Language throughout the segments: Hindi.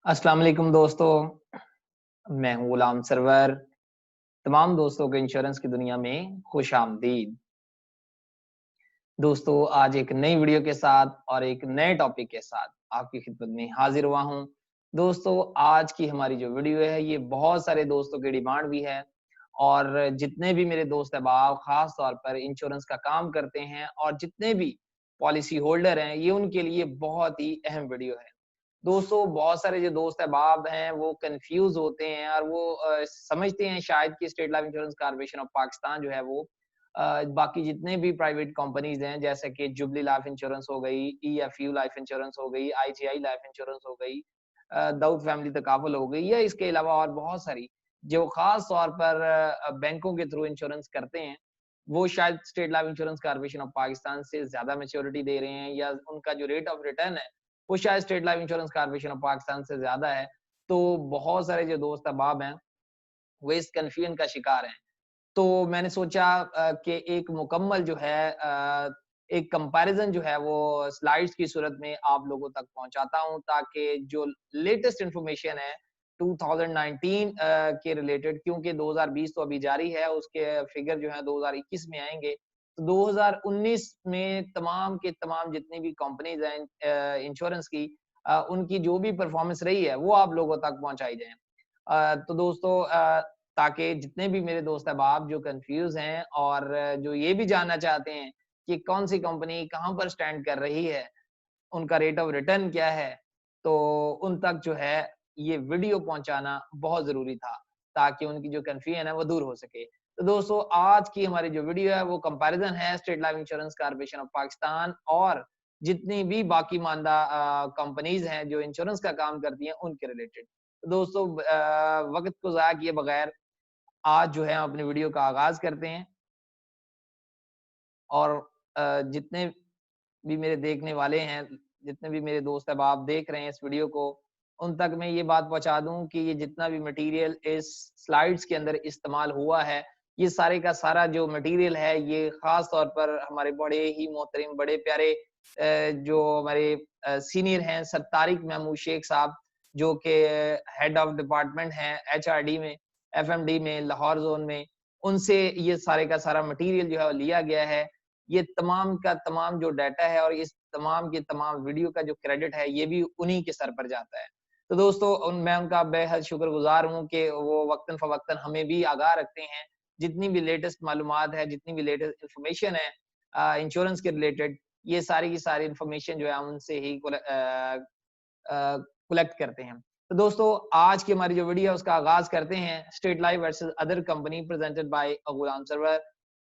अस्सलाम वालेकुम दोस्तों, मैं हूँ गुलाम सरवर। तमाम दोस्तों को इंश्योरेंस की दुनिया में खुशामदीद। दोस्तों, आज एक नई वीडियो के साथ और एक नए टॉपिक के साथ आपकी खिदमत में हाज़िर हुआ हूँ। दोस्तों, आज की हमारी जो वीडियो है, ये बहुत सारे दोस्तों की डिमांड भी है और जितने भी मेरे दोस्त अहबाब ख़ास तौर पर इंश्योरेंस का काम करते हैं और जितने भी पॉलिसी होल्डर हैं, ये उनके लिए बहुत ही अहम वीडियो है। दोस्तों, बहुत सारे जो दोस्त अहबाब हैं, वो कन्फ्यूज़ होते हैं और वो समझते हैं शायद कि State life insurance corporation of Pakistan जो है वो बाकी जितने भी प्राइवेट कंपनीज़ हैं, जैसे कि जुबली लाइफ इंश्योरेंस हो गई, ईएफयू लाइफ इंश्योरेंस हो गई, आईजीआई लाइफ इंश्योरेंस हो गई, दाऊद फैमिली तकाफुल हो गई या इसके अलावा और बहुत सारी, जो ख़ास तौर पर बैंकों के थ्रू इंश्योरेंस करते हैं, वो शायद state life insurance corporation of Pakistan से ज़्यादा मैच्योरिटी दे रहे हैं या उनका जो रेट ऑफ रिटर्न है, वो शायद state life insurance corporation of Pakistan से ज़्यादा है। तो बहुत सारे जो दोस्त अहबाब हैं, वो इस कन्फ्यूजन का शिकार हैं। तो मैंने सोचा कि एक मुकम्मल जो है एक कंपैरिज़न जो है वो स्लाइड्स की सूरत में आप लोगों तक पहुँचाता हूँ ताकि जो लेटेस्ट इन्फॉर्मेशन है 2019 के रिलेटेड, क्योंकि 2020 तो अभी जारी है, उसके फिगर जो है 2021 में आएँगे। तो 2019 में तमाम के तमाम जितनी भी कंपनीज़ हैं इंश्योरेंस की, उनकी जो भी परफ़ॉर्मेंस रही है, वो आप लोगों तक पहुँचाई जाए। तो दोस्तों, ताकि जितने भी मेरे दोस्त अहबाब जो कन्फ्यूज़ हैं और जो ये भी जानना चाहते हैं कि कौन-सी कंपनी कहाँ पर स्टैंड कर रही है, उनका रेट ऑफ रिटर्न क्या है, तो उन तक जो है ये वीडियो पहुँचाना बहुत ज़रूरी था, ताकि उनकी जो कन्फ्यूजन है वो दूर हो सके। तो दोस्तों, आज की हमारी जो वीडियो है वो कंपैरिज़न है state life insurance corporation of Pakistan और जितनी भी बाकी मानदा कंपनीज़ हैं जो इंश्योरेंस का काम करती हैं, उनके रिलेटेड। तो दोस्तों, वक़्त को ज़ाया किए बगैर आज जो है हम अपनी वीडियो का आगाज़ करते हैं और जितने भी मेरे देखने वाले हैं, जितने भी मेरे दोस्त अहबाब देख रहे हैं इस वीडियो को, उन तक मैं ये बात पहुँचा दूँ कि ये जितना भी मटीरियल इस स्लाइड्स के अंदर इस्तेमाल हुआ है, ये सारे का सारा जो मटीरियल है, ये ख़ास तौर पर हमारे बड़े ही मोहतरम, बड़े प्यारे जो हमारे सीनियर हैं, सर तारिक महमूद शेख साहब, जो कि हेड ऑफ़ डिपार्टमेंट हैं एचआरडी में, एफएमडी में, लाहौर ज़ोन में, उनसे ये सारे का सारा मटीरियल जो है वो लिया गया है। ये तमाम का तमाम जो डाटा है और इस तमाम के तमाम वीडियो का जो क्रेडिट है, ये भी उन्हीं के सर पर जाता है। तो दोस्तों, मैं उनका बेहद शुक्रगुज़ार हूँ कि वो वक़्तन-फ़वक़्तन हमें भी आगाह रखते हैं। जितनी भी लेटेस्ट मालूमात है, जितनी भी लेटेस्ट इन्फॉर्मेशन है इंश्योरेंस के रिलेटेड, ये सारी की सारी इन्फॉर्मेशन जो है हम उनसे ही कलेक्ट करते हैं। तो दोस्तों, आज की हमारी जो वीडियो है उसका आगाज़ करते हैं state life versus other company presented by Ghulam Sarwar.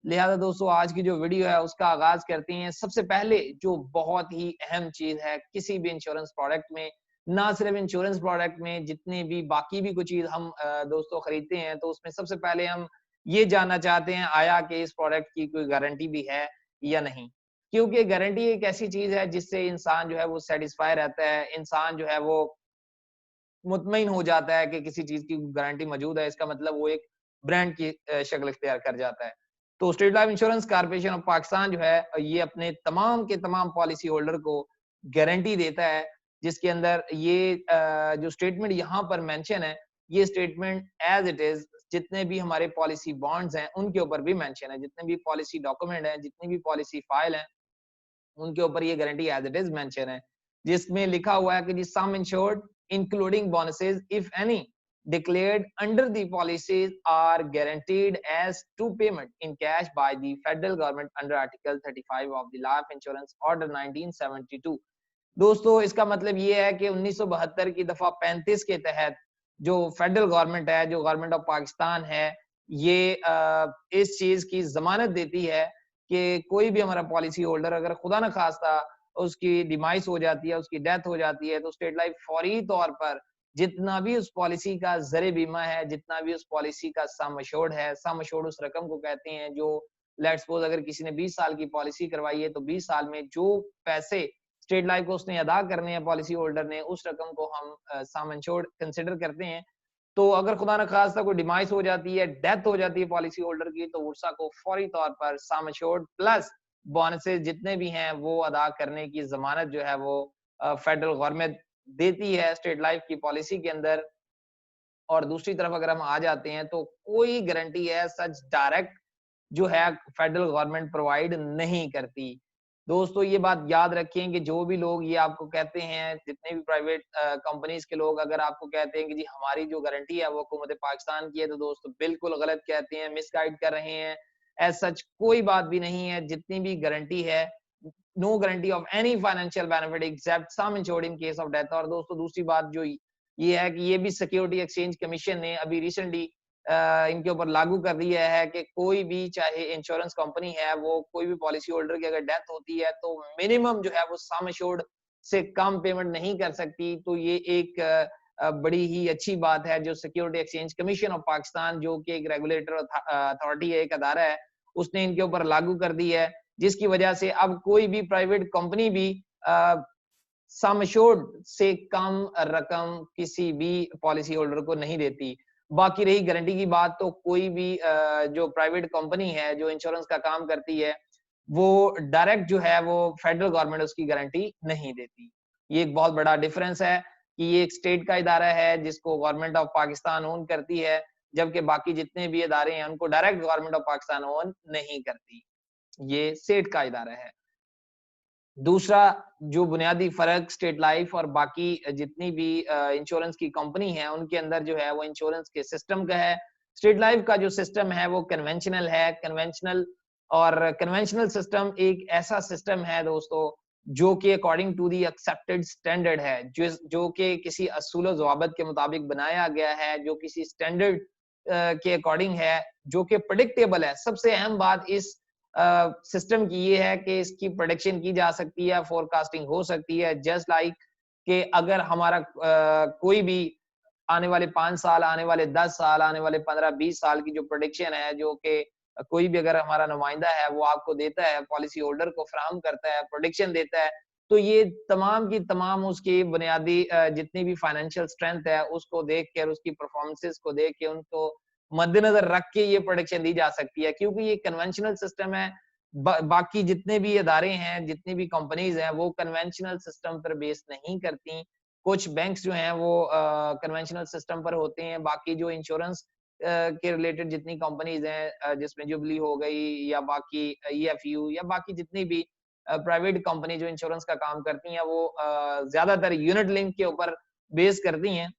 लिहाज़ा दोस्तों, आज की जो वीडियो है उसका आगाज़ करते हैं। सबसे पहले जो बहुत ही अहम चीज़ है किसी भी इंश्योरेंस प्रोडक्ट में, ना सिर्फ़ इंश्योरेंस प्रोडक्ट में, जितने भी बाकी भी कोई चीज़ हम दोस्तों खरीदते हैं, तो उसमें सबसे पहले हम ये जानना चाहते हैं आया कि इस प्रोडक्ट की कोई गारंटी भी है या नहीं। क्योंकि गारंटी एक ऐसी चीज़ है जिससे इंसान जो है वो सैटिस्फाई रहता है, इंसान जो है वो मुतमईन हो जाता है कि किसी चीज़ की गारंटी मौजूद है, इसका मतलब वो एक ब्रांड की शक्ल इख्तियार कर जाता है। तो State life insurance corporation of Pakistan जो है, ये अपने तमाम के तमाम पॉलिसी होल्डर को गारंटी देता है, जिसके अंदर ये जो स्टेटमेंट यहाँ पर मेंशन है, ये स्टेटमेंट एज़ इट इज़ जितने भी हमारे पॉलिसी बॉन्ड्स हैं, उनके ऊपर भी मेंशन है। जितने भी पॉलिसी डॉक्यूमेंट हैं, जितनी भी पॉलिसी फाइल हैं, उनके ऊपर ये guarantee as it is mention है, जिसमें लिखा हुआ है कि the some insured including bonuses if any declared under the policies are guaranteed as to payment in cash by the federal government under article 35 of the life insurance order 1972। दोस्तों, इसका मतलब ये है कि 1972 की दफा 35 के तहत जो फेडरल गवर्नमेंट है, जो गवर्नमेंट ऑफ पाकिस्तान है, ये इस चीज की जमानत देती है कि कोई भी हमारा पॉलिसी होल्डर अगर खुदा न खास्ता उसकी डिमाइस हो जाती है, उसकी डेथ हो जाती है, तो स्टेट लाइफ फौरी तौर पर जितना भी उस पॉलिसी का ज़र बीमा है, जितना भी उस पॉलिसी का सम एश्योर्ड है, सम एश्योर्ड उस रकम को कहते हैं जो लेट्स सपोज अगर किसी ने 20 साल की पॉलिसी करवाई है, तो 20 साल में जो पैसे स्टेट लाइफ को उसने अदा करने हैं पॉलिसी होल्डर ने, उस रकम को हम सम एश्योर्ड कंसिडर करते हैं। तो अगर खुदा न खास्ता कोई डिमाइस हो जाती है, डेथ हो जाती है पॉलिसी होल्डर की, तो उर्सा को फौरी तौर पर सम एश्योर्ड प्लस बोनसेस जितने भी हैं वो अदा करने की ज़मानत जो है वो फेडरल गवर्नमेंट देती है स्टेट लाइफ की पॉलिसी के अंदर। और दूसरी तरफ अगर हम आ जाते हैं तो कोई गारंटी है सच डायरेक्ट जो है फेडरल गवर्नमेंट प्रोवाइड नहीं करती। दोस्तों ये बात याद रखें कि जो भी लोग ये आपको कहते हैं, जितने भी प्राइवेट कंपनीज के लोग अगर आपको कहते हैं कि जी हमारी जो गारंटी है वो हुकूमत पाकिस्तान की है, तो दोस्तों बिल्कुल गलत कहते हैं, मिसगाइड कर रहे हैं। एज सच कोई बात भी नहीं है। जितनी भी गारंटी है, no guarantee of any financial benefit except sum insured in case of death. और दोस्तों दूसरी बात जो ये है कि ये भी सिक्योरिटी एक्सचेंज कमीशन ने अभी रिसेंटली इनके ऊपर लागू कर दिया है कि कोई भी चाहे इंश्योरेंस कंपनी है, वो कोई भी पॉलिसी होल्डर की अगर डेथ होती है तो मिनिमम जो है वो सम एश्योर्ड से कम पेमेंट नहीं कर सकती। तो ये एक बड़ी ही अच्छी बात है जो security exchange commission of Pakistan, जो कि एक रेगुलेटर अथॉरिटी है, एक अदारा है, उसने इनके ऊपर लागू कर दी है, जिसकी वजह से अब कोई भी प्राइवेट कंपनी भी सम एश्योर्ड से कम रकम किसी भी पॉलिसी होल्डर को नहीं देती। बाकी रही गारंटी की बात, तो कोई भी जो प्राइवेट कंपनी है जो इंश्योरेंस का काम करती है, वो डायरेक्ट जो है वो फेडरल गवर्नमेंट उसकी गारंटी नहीं देती। ये एक बहुत बड़ा डिफरेंस है कि ये एक स्टेट का इदारा है जिसको गवर्नमेंट ऑफ पाकिस्तान ओन करती है, जबकि बाकी जितने भी इदारे हैं उनको direct government of Pakistan own नहीं करती। ये स्टेट का इदारा है। दूसरा जो बुनियादी फ़र्क स्टेट लाइफ और बाकी जितनी भी इंश्योरेंस की कंपनी है, उनके अंदर जो है वो इंश्योरेंस के सिस्टम का है। स्टेट लाइफ का जो सिस्टम है वो कन्वेंशनल है, कन्वेंशनल सिस्टम एक ऐसा सिस्टम है दोस्तों, जो कि according to the accepted standard है, जो कि किसी असूल-ओ-ज़वाबित के मुताबिक बनाया गया है, जो किसी स्टैंडर्ड के अकॉर्डिंग है, जो कि प्रेडिक्टेबल है। सबसे अहम बात इस सिस्टम की ये है कि इसकी प्रेडिक्शन की जा सकती है, फोरकास्टिंग हो सकती है। जस्ट लाइक कि अगर हमारा कोई भी आने वाले 5 साल, आने वाले 10 साल, आने वाले 15-20 साल की जो प्रेडिक्शन है, जो कि कोई भी अगर हमारा नुमाइंदा है, वो आपको देता है, पॉलिसी होल्डर को फराहम करता है, प्रेडिक्शन देता है, तो ये तमाम की तमाम उसकी बुनियादी जितनी भी फाइनेंशियल स्ट्रेंथ है, उसको देख के और उसकी परफॉर्मेंसेस को देख के उनको मद्देनजर रख के ये प्रेडिक्शन दी जा सकती है, क्योंकि ये कन्वेंशनल सिस्टम है। बाकी जितने भी इदारे हैं, जितनी भी कंपनीज हैं, वो कन्वेंशनल सिस्टम पर बेस नहीं करती। कुछ बैंक्स जो हैं वो कन्वेंशनल सिस्टम पर होते हैं। बाकी जो इंश्योरेंस के रिलेटेड जितनी कंपनीज हैं, जिसमें जुबली हो गई या बाकी ईएफयू या बाकी जितनी भी प्राइवेट कंपनी जो इंश्योरेंस का काम करती हैं, वो ज्यादातर यूनिट लिंक के ऊपर बेस करती हैं।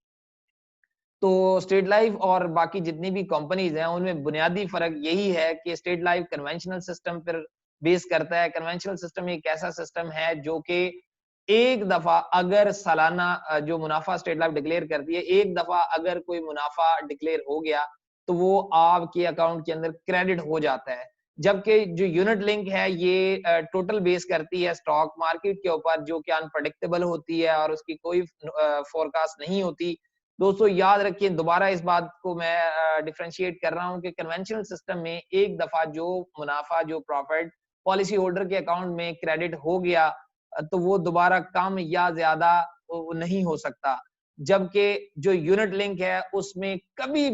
तो स्टेट लाइफ और बाकी जितनी भी कंपनीज हैं, उनमें बुनियादी फ़र्क यही है कि स्टेट लाइफ कन्वेंशनल सिस्टम पर बेस करता है। कन्वेंशनल सिस्टम एक ऐसा सिस्टम है जो कि एक दफ़ा अगर सालाना जो मुनाफ़ा स्टेट लाइफ डिक्लेयर करती है, एक दफ़ा अगर कोई मुनाफ़ा डिक्लेयर हो गया, तो वो आपके अकाउंट के अंदर क्रेडिट हो जाता है। जबकि जो यूनिट लिंक है, ये टोटल बेस करती है स्टॉक मार्केट के ऊपर, जो कि अनप्रेडिक्टेबल होती है और उसकी कोई फ़ोरकास्ट नहीं होती। दोस्तों याद रखिए, दोबारा इस बात को मैं डिफरेंशिएट कर रहा हूँ कि कन्वेंशनल सिस्टम में एक दफा जो मुनाफा, जो प्रॉफिट पॉलिसी होल्डर के अकाउंट में क्रेडिट हो गया, तो वो दोबारा कम या ज्यादा नहीं हो सकता। जबकि जो यूनिट लिंक है, उसमें कभी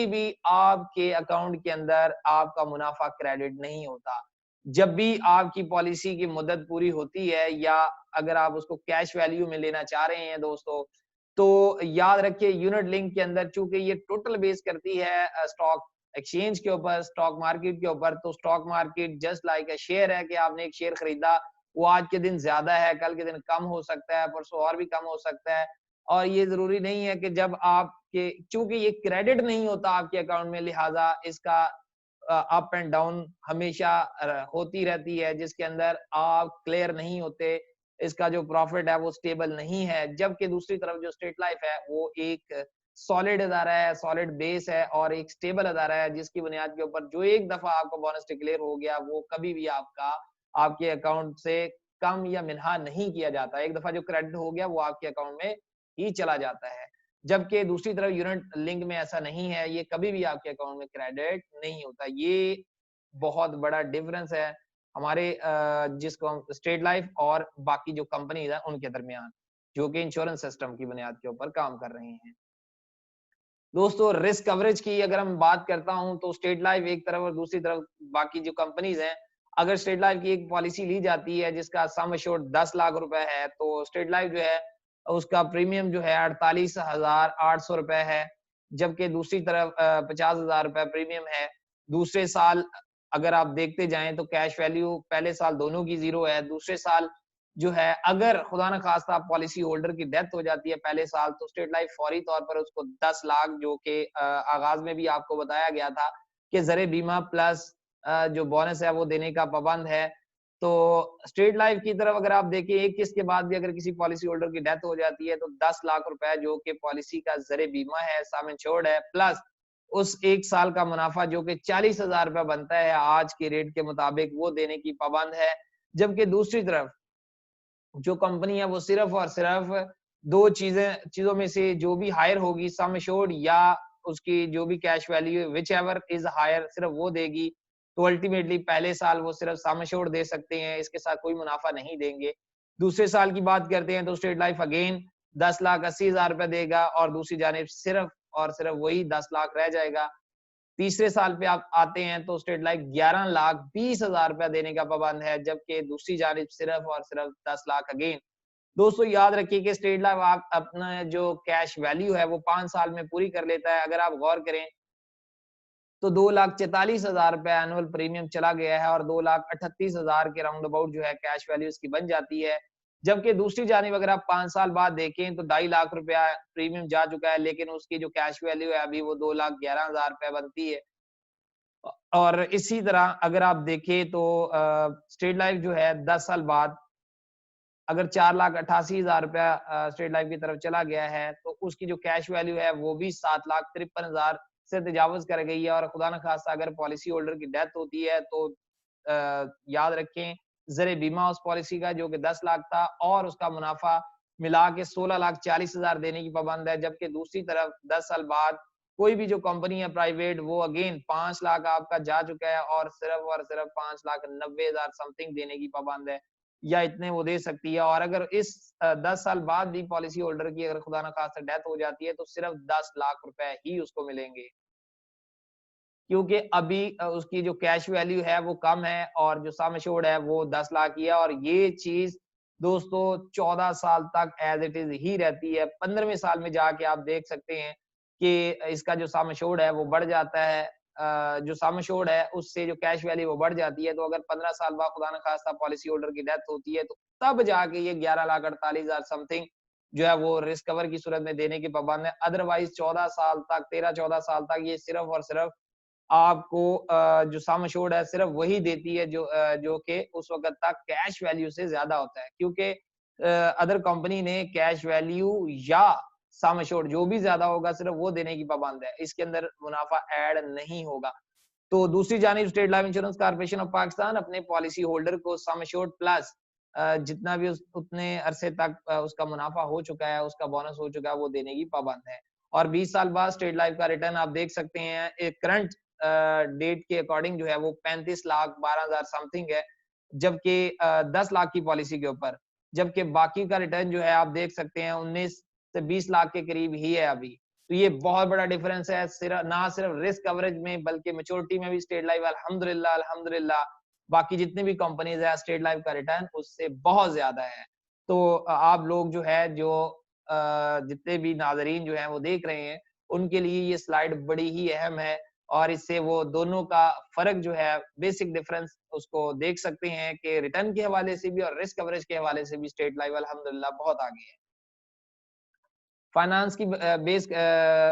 भी आपके अकाउंट के अंदर आपका मुनाफा क्रेडिट नहीं होता। जब भी आपकी पॉलिसी की मुद्दत पूरी होती है, या अगर आप उसको कैश वैल्यू में लेना चाह रहे हैं दोस्तों, तो याद रखिए यूनिट लिंक के अंदर चूंकि ये टोटल बेस करती है स्टॉक एक्सचेंज के ऊपर, स्टॉक मार्केट के ऊपर, तो stock market just like a share है कि आपने एक शेयर खरीदा, वो आज के दिन ज्यादा है, कल के दिन कम हो सकता है, परसों और भी कम हो सकता है। और ये जरूरी नहीं है कि जब आपके, चूंकि ये क्रेडिट नहीं होता आपके अकाउंट में, लिहाजा इसका अप एंड डाउन हमेशा होती रहती है, जिसके अंदर आप क्लियर नहीं होते, इसका जो प्रॉफिट है वो स्टेबल नहीं है। जबकि दूसरी तरफ जो स्टेट लाइफ है, वो एक सॉलिड अदारा है, सॉलिड बेस है और एक स्टेबल अदारा है, जिसकी बुनियाद के ऊपर जो एक दफा आपको बोनस डिक्लेयर हो गया, वो कभी भी आपके अकाउंट से कम या मिन्हा नहीं किया जाता। एक दफा जो क्रेडिट हो गया, वो आपके अकाउंट में ही चला जाता है। जबकि दूसरी तरफ यूनिट लिंक में ऐसा नहीं है, ये कभी भी आपके अकाउंट में क्रेडिट नहीं होता। ये बहुत बड़ा डिफरेंस है हमारे जिसको हम स्टेट लाइफ और बाकी जो कंपनीज है उनके दरमियान, जो कि इंश्योरेंस सिस्टम की बुनियाद के ऊपर काम कर रहे हैं। दोस्तों रिस्क कवरेज की अगर हम बात करता हूं, तो स्टेट लाइफ एक तरफ और दूसरी तरफ बाकी जो कंपनीज हैं, अगर स्टेट लाइफ की एक पॉलिसी ली जाती है जिसका सम एश्योर्ड 10 लाख रुपए है, तो स्टेट लाइफ जो है उसका प्रीमियम जो है 48,800 रुपए है, जबकि दूसरी तरफ 50,000 रुपए प्रीमियम है। दूसरे साल अगर आप देखते जाएँ तो कैश वैल्यू पहले साल दोनों की 0 है, दूसरे साल जो है अगर खुदा न खास्ता पॉलिसी होल्डर की डेथ हो जाती है पहले साल, तो स्टेट लाइफ फौरी तौर पर उसको 10 लाख, जो कि आगाज़ में भी आपको बताया गया था कि ज़र बीमा प्लस जो बोनस है वो देने का पाबंद है। तो स्टेट लाइफ की तरफ अगर आप देखें, एक किस्त के बाद भी अगर किसी पॉलिसी होल्डर की डेथ हो जाती है तो 10 लाख रुपए जो कि पॉलिसी का ज़र बीमा है, सम इंश्योर्ड है, प्लस उस 1 साल का मुनाफा जो कि 40,000 रुपए बनता है आज के रेट के मुताबिक, वो देने की पाबंद है। जबकि दूसरी तरफ जो कंपनी है वो सिर्फ और सिर्फ 2 चीज़ों में से जो भी हायर होगी, सम एश्योर्ड या उसकी जो भी cash value whichever is higher, सिर्फ वो देगी। तो अल्टीमेटली पहले साल वो सिर्फ सम एश्योर्ड दे सकते हैं, इसके साथ कोई मुनाफा नहीं देंगे। दूसरे साल की बात करते हैं तो स्टेट लाइफ अगेन 10,80,000 रुपए देगा और दूसरी जानिब सिर्फ और सिर्फ वही 10 लाख रह जाएगा। तीसरे साल पे आप आते हैं तो स्टेट लाइफ 11,20,000 रुपया देने का पाबंद है, जबकि दूसरी जानिब सिर्फ और सिर्फ 10 लाख अगेन। दोस्तों याद रखिए कि स्टेट लाइफ आप अपना जो कैश वैल्यू है वो 5 साल में पूरी कर लेता है। अगर आप गौर करें तो 2,44,000 रुपए एनुअल प्रीमियम चला गया है और 2,38,000 के राउंड अबाउट जो है कैश वैल्यू इसकी बन जाती है। जबकि दूसरी जानिब अगर आप 5 साल बाद देखें तो 2.5 लाख रुपया प्रीमियम जा चुका है, लेकिन उसकी जो कैश वैल्यू है अभी वो 2,11,000 रुपए बनती है। और इसी तरह अगर आप देखें तो स्टेट लाइफ जो है 10 साल बाद अगर 4,88,000 रुपया स्टेट लाइफ की तरफ चला गया है, तो उसकी जो कैश वैल्यू है वो भी 7,53,000 से तजावुज़ कर गई है और खुदा न खास्ता अगर पॉलिसी होल्डर की डेथ होती है तो याद रखें ज़र बीमा उस पॉलिसी का जो कि 10 लाख था और उसका मुनाफा मिला के 16,40,000 देने की पाबंद है। जबकि दूसरी तरफ 10 साल बाद कोई भी जो कंपनी है प्राइवेट, वो अगेन 5 लाख आपका जा चुका है और सिर्फ 5,90,000 समथिंग देने की पाबंद है, या इतने वो दे सकती है। और अगर इस 10 साल बाद भी पॉलिसी होल्डर की अगर खुदा न खास्ता डेथ हो जाती है तो सिर्फ 10 लाख रुपए ही उसको मिलेंगे। क्योंकि अभी उसकी जो कैश वैल्यू है वो कम है और जो सम एश्योर्ड है वो 10 लाख की है और ये चीज़ दोस्तों 14 साल तक एज़ इट इज़ ही रहती है। 15वें साल में जाके आप देख सकते हैं कि इसका जो सम एश्योर्ड है वो बढ़ जाता है। जो सम एश्योर्ड है उससे जो कैश वैल्यू वो बढ़ जाती है। तो अगर 15 साल बाद खुदा न खास्ता पॉलिसी होल्डर की डेथ होती है तो तब जाके ये 11,48,000 समथिंग जो है वो रिस्क कवर की सूरत में देने के पाबंद है। अदरवाइज़ 14 साल तक 13-14 साल तक ये सिर्फ़ और सिर्फ़ आपको जो सम एश्योर्ड है सिर्फ वही देती है जो कि उस वक़्त तक कैश वैल्यू से ज़्यादा होता है। क्योंकि अदर कंपनी ने कैश वैल्यू या सम एश्योर्ड जो भी ज़्यादा होगा सिर्फ वो देने की पाबंद है। इसके अंदर मुनाफ़ा ऐड नहीं होगा। तो दूसरी जानिब state life insurance corporation of Pakistan अपने पॉलिसी होल्डर को सम एश्योर्ड प्लस जितना भी उस उतने अरसे तक उसका मुनाफ़ा हो चुका है, उसका बोनस हो चुका है, वो देने की पाबंद है। और 20 साल बाद स्टेट लाइफ का रिटर्न आप देख सकते हैं एक करंट डेट के अकॉर्डिंग जो है वो 35,12,000 समथिंग है, जबकि 10 लाख की पॉलिसी के ऊपर। जबकि बाकी का रिटर्न जो है आप देख सकते हैं 19 से 20 लाख के करीब ही है अभी। तो ये बहुत बड़ा डिफरेंस है ना सिर्फ रिस्क कवरेज में बल्कि मैच्योरिटी में भी स्टेट लाइफ अल्हम्दुलिल्लाह बाकी जितनी भी कंपनीज है स्टेट लाइफ का रिटर्न उससे बहुत ज्यादा है। तो आप लोग जो है जो जितने भी नाजरीन जो हैं वो देख रहे हैं उनके लिए ये स्लाइड बड़ी ही अहम है और इससे वो दोनों का फ़र्क जो है बेसिक डिफरेंस उसको देख सकते हैं कि रिटर्न के हवाले से भी और रिस्क कवरेज के हवाले से भी स्टेट लाइफ अल्हम्दुलिल्लाह बहुत आगे है। फाइनेंस की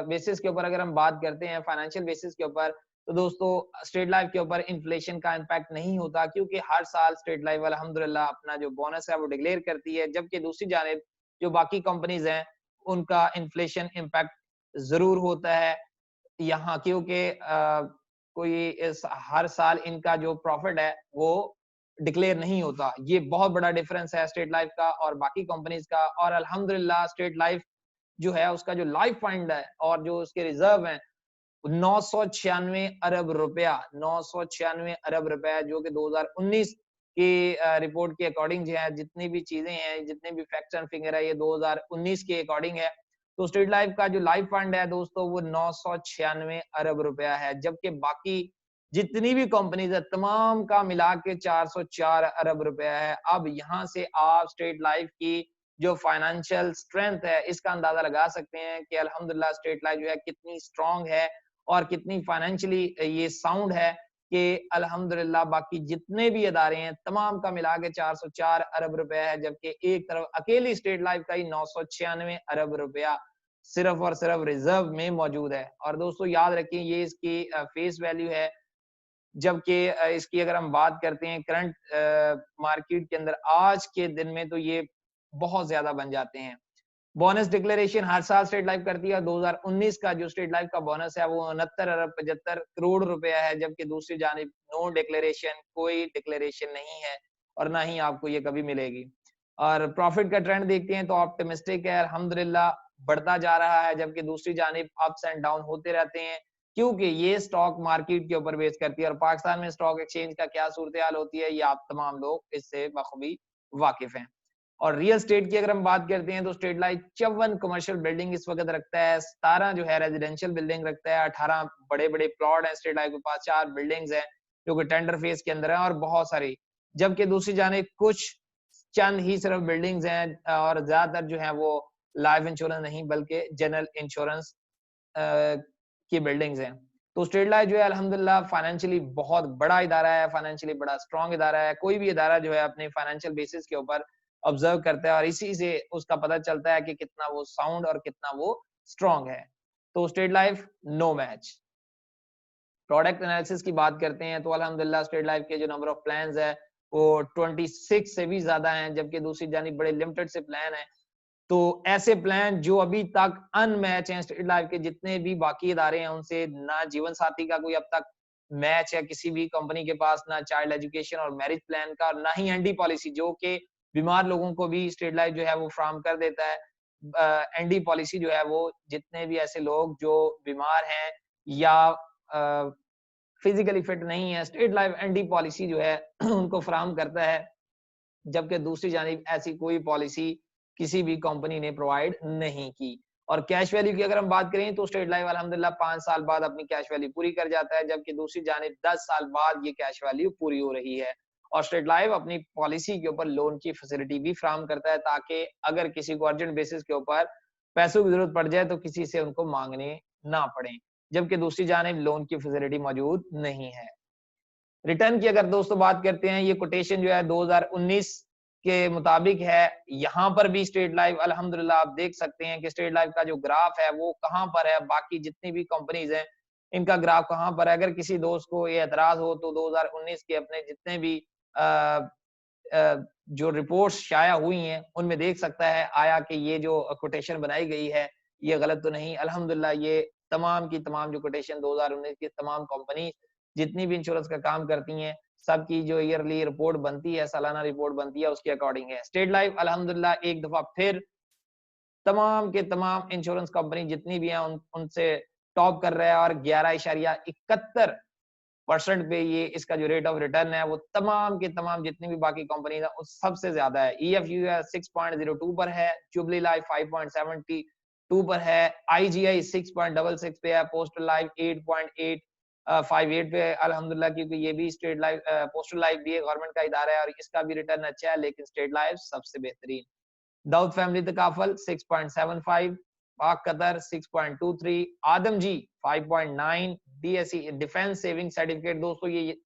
बेसिस के ऊपर अगर हम बात करते हैं फाइनेंशियल बेसिस के ऊपर तो दोस्तों स्टेट लाइफ के ऊपर इन्फ्लेशन का इम्पैक्ट नहीं होता क्योंकि हर साल स्टेट लाइफ अल्हम्दुलिल्लाह अपना जो बोनस है वो डिक्लेयर करती है, जबकि दूसरी जानिब जो बाकी कंपनीज हैं उनका इन्फ्लेशन इम्पैक्ट ज़रूर होता है यहाँ, क्योंकि कोई हर साल इनका जो प्रॉफिट है वो डिक्लेयर नहीं होता। ये बहुत बड़ा डिफरेंस है स्टेट लाइफ का और बाकी कंपनीज का। और अल्हम्दुलिल्लाह स्टेट लाइफ जो है उसका जो लाइफ फंड है और जो उसके रिजर्व हैं 996 अरब रुपया 996 अरब रुपया जो कि 2019 की रिपोर्ट के अकॉर्डिंग जो है जितनी भी चीजें हैं जितने भी फैक्ट्स एंड फिगर है ये 2019 के अकॉर्डिंग है। तो स्टेट लाइफ का जो लाइफ फंड है दोस्तों वो 996 अरब रुपया है, जबकि बाकी जितनी भी कंपनीज है तमाम का मिला के 404 अरब रुपया है। अब यहाँ से आप स्टेट लाइफ की जो फाइनेंशियल स्ट्रेंथ है इसका अंदाजा लगा सकते हैं कि अल्हम्दुलिल्लाह स्टेट लाइफ जो है कितनी स्ट्रांग है और कितनी फाइनेंशियली ये साउंड है कि अल्हम्दुलिल्लाह बाकी जितने भी इदारे हैं तमाम का मिला के 404 अरब रुपए है, जबकि एक तरफ अकेली स्टेट लाइफ का ही 996 अरब रुपया सिर्फ और सिर्फ रिजर्व में मौजूद है। और दोस्तों याद रखें ये इसकी फेस वैल्यू है, जबकि इसकी अगर हम बात करते हैं करंट मार्केट के अंदर आज के दिन में तो ये बहुत ज्यादा बन जाते हैं। बोनस डिक्लेरेशन हर साल स्टेट लाइफ करती है। 2019 का जो स्टेट लाइफ का बोनस है वो 69 अरब 75 करोड़ रुपया है, जबकि दूसरी जानिब नो डिक्लेरेशन, कोई डिक्लेरेशन नहीं है और ना ही आपको ये कभी मिलेगी। और प्रॉफिट का ट्रेंड देखते हैं तो ऑप्टिमिस्टिक है, अल्हम्दुलिल्लाह बढ़ता जा रहा है, जबकि दूसरी जानिब अप्स एंड डाउन होते रहते हैं क्योंकि ये स्टॉक मार्केट के ऊपर बेस करती है। और पाकिस्तान में स्टॉक एक्सचेंज का क्या सूरत हाल होती है ये आप तमाम लोग इससे बखूबी वाकिफ हैं। और रियल एस्टेट की अगर हम बात करते हैं तो स्टेट लाइफ 54 कमर्शियल बिल्डिंग इस वक्त रखता है, 17 जो है रेजिडेंशियल बिल्डिंग रखता है, 18 बड़े-बड़े प्लॉट हैं स्टेट लाइफ के पास, 4 बिल्डिंग्स हैं जो कि टेंडर फेज के अंदर है और बहुत सारी। जबकि दूसरी जानिब कुछ चंद ही सिर्फ बिल्डिंग्स हैं और ज्यादातर जो है वो लाइफ इंश्योरेंस नहीं बल्कि जनरल इंश्योरेंस की बिल्डिंग्स हैं। तो स्टेट लाइफ जो है अल्हम्दुलिल्लाह फाइनेंशियली बहुत बड़ा इदारा है, फाइनेंशियली बड़ा स्ट्रॉन्ग इदारा है। कोई भी इदारा जो है अपने फाइनेंशियल बेसिस के ऊपर ऑब्जर्व करता है और इसी से उसका पता चलता है कि कितना वो साउंड और कितना वो स्ट्रॉन्ग है। तो State Life no match. Product analysis की बात करते हैं तो अल्हम्दुलिल्लाह स्टेट लाइफ के जो नंबर ऑफ प्लान्स है वो 26 से भी ज्यादा हैं, जबकि दूसरी जानिब बड़े लिमिटेड से प्लान हैं। तो ऐसे प्लान जो अभी तक अनमैच हैं स्टेट लाइफ के जितने भी बाकी इदारे हैं उनसे, ना जीवन साथी का कोई अब तक मैच है किसी भी कंपनी के पास, ना चाइल्ड एजुकेशन और मैरिज प्लान का, ना ही एनडी पॉलिसी जो कि बीमार लोगों को भी स्टेट लाइफ जो है वो फ्राहम कर देता है। एनडी पॉलिसी जो है वो जितने भी ऐसे लोग जो बीमार हैं या फिजिकली फिट नहीं है, स्टेट लाइफ एनडी पॉलिसी जो है उनको फ्राहम करता है, जबकि दूसरी जानिब ऐसी कोई पॉलिसी किसी भी कंपनी ने प्रोवाइड नहीं की। और कैश वैल्यू की अगर हम बात करें तो स्टेट लाइफ अल्हम्दुलिल्लाह 5 साल बाद अपनी कैश वैल्यू पूरी कर जाता है, जबकि दूसरी जानिब 10 साल बाद ये कैश वैल्यू पूरी हो रही है। और स्टेट लाइफ अपनी पॉलिसी के ऊपर लोन की फैसिलिटी भी फ्राहम करता है ताकि अगर किसी को अर्जेंट बेसिस के ऊपर पैसों की जरूरत पड़ जाए तो किसी से उनको मांगने ना पड़े, जबकि दूसरी जानिब लोन की फैसिलिटी मौजूद नहीं है। रिटर्न की अगर दोस्तों बात करते हैं, ये कोटेशन जो है 2019 के मुताबिक है। यहाँ पर भी स्टेट लाइफ अल्हम्दुलिल्लाह आप देख सकते हैं कि स्टेट लाइफ का जो ग्राफ है वो कहाँ पर है, बाकी जितनी भी कंपनीज हैं इनका ग्राफ कहाँ पर है। अगर किसी दोस्त को ये एतराज हो तो 2019 के अपने जितने भी अ, जो रिपोर्ट्स शाया हुई हैं उनमें देख सकता है आया कि ये जो कोटेशन बनाई गई है ये गलत तो नहीं। अल्हम्दुलिल्लाह ये तमाम की तमाम जो कोटेशन 2019 की तमाम कंपनी जितनी भी इंश्योरेंस का काम करती हैं सबकी जो ईयरली रिपोर्ट बनती है, सालाना रिपोर्ट बनती है उसके अकॉर्डिंग है। स्टेट लाइफ अल्हम्दुलिल्लाह एक दफा फिर तमाम के तमाम इंश्योरेंस कंपनी जितनी भी हैं उनसे टॉप कर रहा है और 11.71% पे ये इसका जो रेट ऑफ रिटर्न है वो तमाम के तमाम जितनी भी बाकी कंपनीज है उस सबसे ज्यादा है। ईएफयू है 6.02 पर है, जुबली लाइफ 5.72 पर है, आईजीआई 6.66 पे है, पोस्टल लाइफ 8.8 58 पे अल्हम्दुलिल्लाह, क्योंकि ये भी स्टेट लाइफ पोस्टल लाइफ भी गवर्नमेंट का इदारा है और इसका भी रिटर्न अच्छा है, लेकिन स्टेट लाइफ सबसे बेहतरीन। दाऊद फैमिली तकाफल 6.75, पाक Qatar 6.23, आदमजी 5.9, DSE defence saving certificate. दोस्तों ये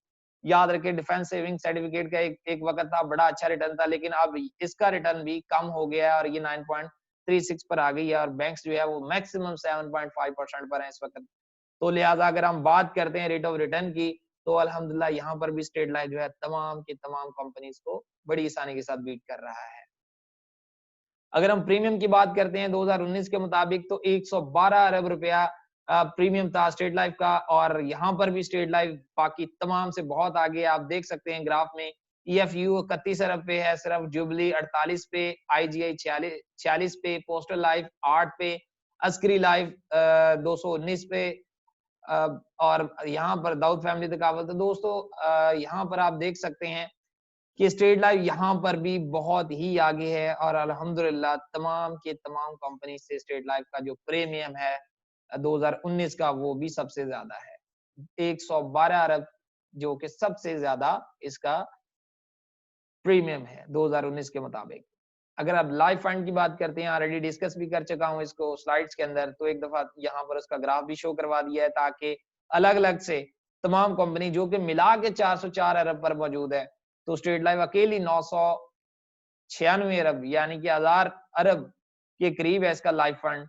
याद रखें डिफेंस सेविंग सर्टिफिकेट का एक वक्त था बड़ा अच्छा रिटर्न था, लेकिन अब इसका रिटर्न भी कम हो गया है और ये 9.36 पर आ गई है और बैंक्स जो है वो मैक्सिमम 7.5% पर है इस वक्त। तो लिहाजा अगर हम बात करते हैं रेट ऑफ रिटर्न की तो अल्हम्दुलिल्लाह यहाँ पर भी स्टेट लाइफ जो है तमाम की तमाम कंपनीज को बड़ी आसानी के साथ बीट कर रहा है। अगर हम प्रीमियम की बात करते हैं 2019 के मुताबिक तो 112 अरब रुपया प्रीमियम था स्टेट लाइफ का और यहाँ पर भी स्टेट लाइफ बाकी तमाम से बहुत आगे आप देख सकते हैं ग्राफ में। ईएफयू 31 अरब पे है सिर्फ, जुबली 48 पे, आईजीआई 46 पे, पोस्टल लाइफ 8 पे, अस्करी लाइफ 219 पे और यहाँ पर दाऊद फैमिली तकावत। तो दोस्तों यहाँ पर आप देख सकते हैं कि स्टेट लाइफ यहाँ पर भी बहुत ही आगे है और अल्हम्दुलिल्लाह तमाम के तमाम कंपनी से स्टेट लाइफ का जो प्रीमियम है 2019 का वो भी सबसे ज्यादा है 112 अरब, जो कि सबसे ज्यादा इसका प्रीमियम है 2019 के मुताबिक। अगर आप लाइफ फंड की बात करते हैं, ऑलरेडी डिस्कस भी कर चुका हूँ इसको स्लाइड्स के अंदर, तो एक दफ़ा यहाँ पर उसका ग्राफ भी शो करवा दिया है ताकि अलग-अलग से तमाम कंपनी जो कि मिला के 404 अरब पर मौजूद है, तो स्टेट लाइफ अकेली 996 अरब यानी कि 1000 अरब के करीब है इसका लाइफ फंड।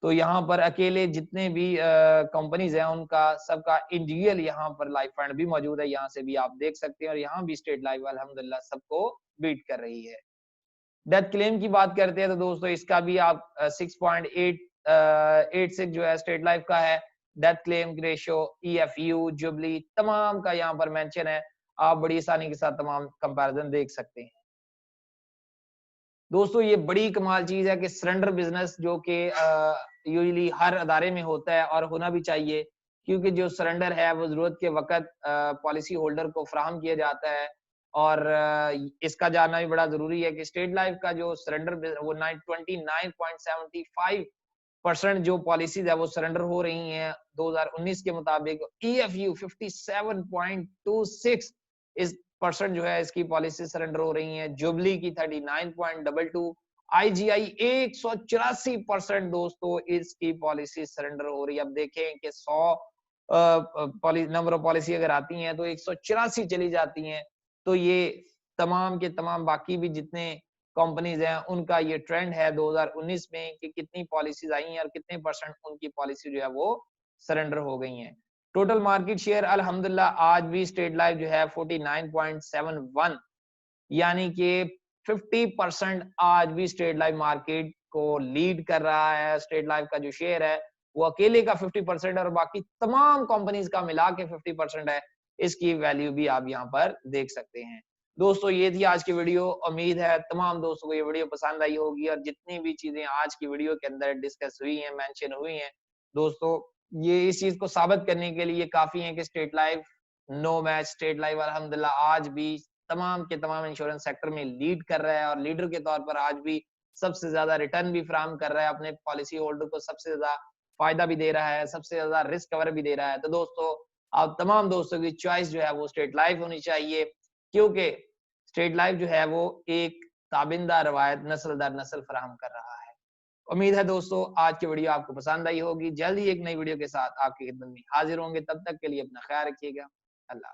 तो यहाँ पर अकेले जितने भी कंपनीज़ हैं उनका सबका इंडिविजुअल यहाँ पर लाइफ फंड भी मौजूद है, यहाँ से भी आप देख सकते हैं और यहाँ भी स्टेट लाइफ अल्हम्दुलिल्लाह सबको बीट कर रही है। डेथ क्लेम की बात करते हैं तो दोस्तों इसका भी आप 6.8 86 जो है स्टेट लाइफ का है। डेथ क्लेम रेशियो, ईएफयू, जुबली तमाम का यहाँ पर मेंशन है। आप बड़ी आसानी के साथ तमाम कंपैरिजन देख सकते हैं। दोस्तों ये बड़ी कमाल चीज़ है कि सरेंडर बिज़नेस जो कि यूजुअली हर अदारे में होता है और होना भी चाहिए, क्योंकि जो सरेंडर है वो ज़रूरत के वक़्त पॉलिसी होल्डर को फ़राहम किया जाता है और इसका जानना भी बड़ा ज़रूरी है कि स्टेट लाइफ का जो सरेंडर वो 29.75% जो पॉलिसीज़ है वो सरेंडर हो रही हैं 2019 के मुताबिक। ईएफयू 57.26 इस परसेंट जो है इसकी पॉलिसी सरेंडर हो रही हैं। जुबली की 39.22, आईजीआई 184% दोस्तों इसकी पॉलिसी सरेंडर हो रही है। अब देखें कि 100 नंबर ऑफ पॉलिसी अगर आती हैं तो 184 चली जाती हैं। तो ये तमाम के तमाम बाकी भी जितने कंपनीज हैं उनका ये ट्रेंड है 2019 में कि कितनी पॉलिसीज आई हैं और कितने परसेंट उनकी पॉलिसी जो है वो सरेंडर हो गई हैं। टोटल मार्केट शेयर अल्हम्दुलिल्लाह आज भी स्टेट लाइफ जो है 49.71 यानी कि 50% आज भी स्टेट लाइफ मार्केट को लीड कर रहा है। स्टेट लाइफ का जो शेयर है वो अकेले का 50% और बाकी तमाम कंपनीज का मिला के 50% है। इसकी वैल्यू भी आप यहाँ पर देख सकते हैं। दोस्तों ये थी आज की वीडियो। उम्मीद है तमाम दोस्तों को ये वीडियो पसंद आई होगी और जितनी भी चीजें आज की वीडियो के अंदर डिस्कस हुई हैं, मेंशन हुई हैं, दोस्तों ये इस चीज को साबित करने के लिए काफी है कि State Life no match State Life अल्हम्दुलिल्लाह आज भी तमाम के तमाम इंश्योरेंस सेक्टर में लीड कर रहा है और लीडर के तौर पर आज भी सबसे ज्यादा रिटर्न भी फराहम कर रहा है, अपने पॉलिसी होल्डर को सबसे ज्यादा फायदा भी दे रहा है, सबसे ज्यादा रिस्क कवर भी दे रहा है। तो दोस्तों आप तमाम दोस्तों की चॉइस जो है वो स्टेट लाइफ होनी चाहिए, क्योंकि स्टेट लाइफ जो है वो एक ताबिंदा रवायत नस्ल दर नस्ल फराहम कर रहा है। उम्मीद है दोस्तों आज की वीडियो आपको पसंद आई होगी। जल्द ही एक नई वीडियो के साथ आपकी खिदमत में हाजिर होंगे। तब तक के लिए अपना ख्याल रखिएगा। अल्लाह।